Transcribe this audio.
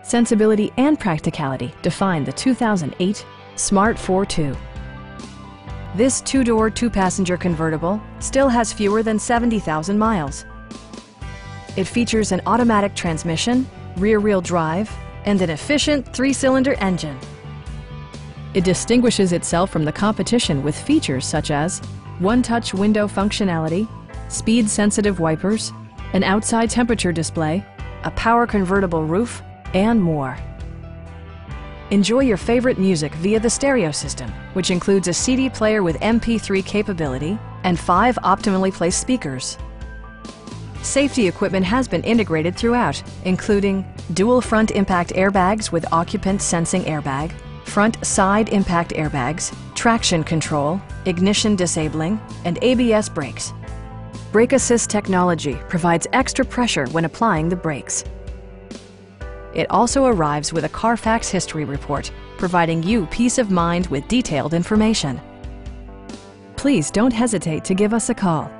sensibility, and practicality define the 2008 Smart Fortwo. This two-door, two-passenger convertible still has fewer than 70,000 miles. It features an automatic transmission, rear-wheel drive, and an efficient three-cylinder engine. It distinguishes itself from the competition with features such as one-touch window functionality, speed-sensitive wipers, an outside temperature display, a power convertible roof, and more. Enjoy your favorite music via the stereo system, which includes a CD player with MP3 capability and 5 optimally placed speakers. Safety equipment has been integrated throughout, including dual front impact airbags with occupant sensing airbag, front side impact airbags, traction control, ignition disabling, and ABS brakes. Brake Assist technology provides extra pressure when applying the brakes. It also arrives with a Carfax history report, providing you peace of mind with detailed information. Please don't hesitate to give us a call.